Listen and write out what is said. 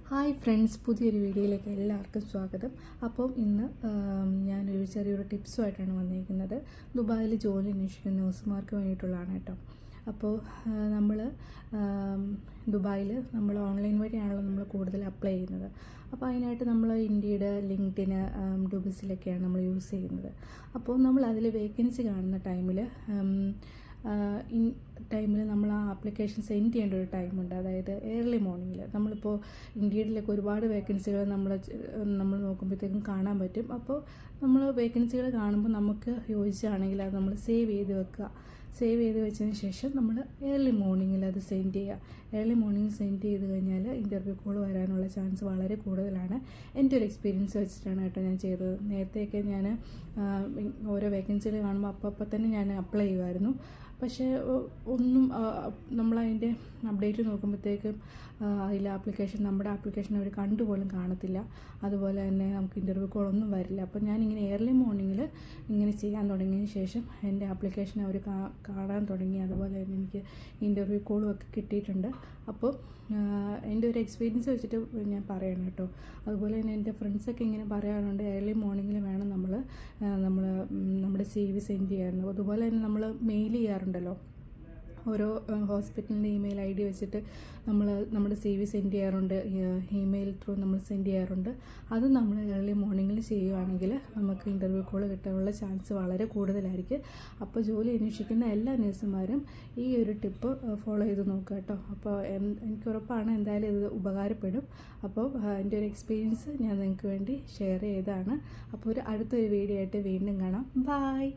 Hi friends, പുതിയൊരു വീഡിയോയിലേക്ക് എല്ലാവർക്കും സ്വാഗതം. അപ്പം ഇന്ന് ഞാനൊരു ചെറിയൊരു ടിപ്സുമായിട്ടാണ് വന്നിരിക്കുന്നത്. ദുബായിൽ ജോലി അന്വേഷിക്കുന്ന നഴ്സുമാർക്ക് വേണ്ടിയിട്ടുള്ളതാണ് കേട്ടോ. അപ്പോൾ നമ്മൾ ദുബായിൽ നമ്മൾ ഓൺലൈൻ വഴിയാണല്ലോ നമ്മൾ കൂടുതൽ അപ്ലൈ ചെയ്യുന്നത്. അപ്പോൾ അതിനായിട്ട് നമ്മൾ ഇൻഡീഡ്, ലിങ്ക്ഡിന്, ഡുബിസിലൊക്കെയാണ് നമ്മൾ യൂസ് ചെയ്യുന്നത്. അപ്പോൾ നമ്മൾ അതിൽ വേക്കൻസി കാണുന്ന ടൈമിൽ നമ്മൾ ആ ആപ്ലിക്കേഷൻ സെൻഡ് ചെയ്യേണ്ട ഒരു ടൈമുണ്ട്. അതായത് ഏർലി മോർണിംഗിൽ നമ്മളിപ്പോൾ ഇൻഡീഡിലൊക്കെ ഒരുപാട് വേക്കൻസികൾ നമ്മൾ നോക്കുമ്പോഴത്തേക്കും കാണാൻ പറ്റും. അപ്പോൾ നമ്മൾ വേക്കൻസികൾ കാണുമ്പോൾ നമുക്ക് യോജിച്ചാണെങ്കിൽ അത് നമ്മൾ സേവ് ചെയ്ത് വെക്കുക. സേവ് ചെയ്ത് വെച്ചതിന് ശേഷം നമ്മൾ ഏർലി മോർണിംഗിൽ അത് സെൻഡ് ചെയ്യുക. ഏർലി മോർണിംഗ് സെൻഡ് ചെയ്ത് കഴിഞ്ഞാൽ ഇൻ്റർവ്യൂ കോൾ വരാനുള്ള ചാൻസ് വളരെ കൂടുതലാണ്. എൻ്റെ ഒരു എക്സ്പീരിയൻസ് വെച്ചിട്ടാണ് കേട്ടോ ഞാൻ ചെയ്തത്. നേരത്തെയൊക്കെ ഞാൻ ഓരോ വേക്കൻസികൾ കാണുമ്പോൾ അപ്പം തന്നെ ഞാൻ അപ്ലൈ ചെയ്യുമായിരുന്നു. പക്ഷേ ഒന്നും നമ്മളതിൻ്റെ അപ്ഡേറ്റ് നോക്കുമ്പോഴത്തേക്കും അതിൽ നമ്മുടെ ആപ്ലിക്കേഷൻ അവർ കണ്ടുപോലും കാണത്തില്ല. അതുപോലെ തന്നെ നമുക്ക് ഇൻ്റർവ്യൂ കോളൊന്നും വരില്ല. അപ്പോൾ ഞാനിങ്ങനെ ഏർലി മോർണിംഗിൽ ഇങ്ങനെ ചെയ്യാൻ തുടങ്ങിയതിന് ശേഷം എൻ്റെ ആപ്ലിക്കേഷൻ അവർ കാണാൻ തുടങ്ങി. അതുപോലെ തന്നെ എനിക്ക് ഇൻ്റർവ്യൂ കോളും ഒക്കെ കിട്ടിയിട്ടുണ്ട്. അപ്പോൾ എൻ്റെ ഒരു എക്സ്പീരിയൻസ് വെച്ചിട്ട് ഞാൻ പറയണം കേട്ടോ. അതുപോലെ തന്നെ എൻ്റെ ഫ്രണ്ട്സൊക്കെ ഇങ്ങനെ പറയാറുണ്ട്, ഏർലി മോർണിംഗിൽ വേണം നമ്മൾ നമ്മുടെ CV സെൻഡ് ചെയ്യാറുണ്ട്. അതുപോലെ തന്നെ നമ്മൾ മെയിൽ ചെയ്യാറുണ്ടല്ലോ, ഓരോ ഹോസ്പിറ്റലിൻ്റെ ഇമെയിൽ ID വെച്ചിട്ട് നമ്മൾ നമ്മുടെ CV സെൻഡ് ചെയ്യാറുണ്ട്. ഇമെയിൽ ത്രൂ നമ്മൾ സെൻഡ് ചെയ്യാറുണ്ട്. അത് നമ്മൾ ഏർലി മോർണിംഗിൽ ചെയ്യുകയാണെങ്കിൽ നമുക്ക് ഇൻ്റർവ്യൂ കോൾ കിട്ടാനുള്ള ചാൻസ് വളരെ കൂടുതലായിരിക്കും. അപ്പോൾ ജോലി അന്വേഷിക്കുന്ന എല്ലാ നഴ്സുമാരും ഈ ഒരു ടിപ്പ് ഫോളോ ചെയ്ത് നോക്കുക കേട്ടോ. അപ്പോൾ എനിക്ക് ഉറപ്പാണ് എന്തായാലും ഇത് ഉപകാരപ്പെടും. അപ്പോൾ എൻ്റെ ഒരു എക്സ്പീരിയൻസ് ഞാൻ നിങ്ങൾക്ക് വേണ്ടി ഷെയർ ചെയ്തതാണ്. അപ്പോൾ അടുത്തൊരു വീഡിയോ ആയിട്ട് വീണ്ടും കാണാം. ബൈ.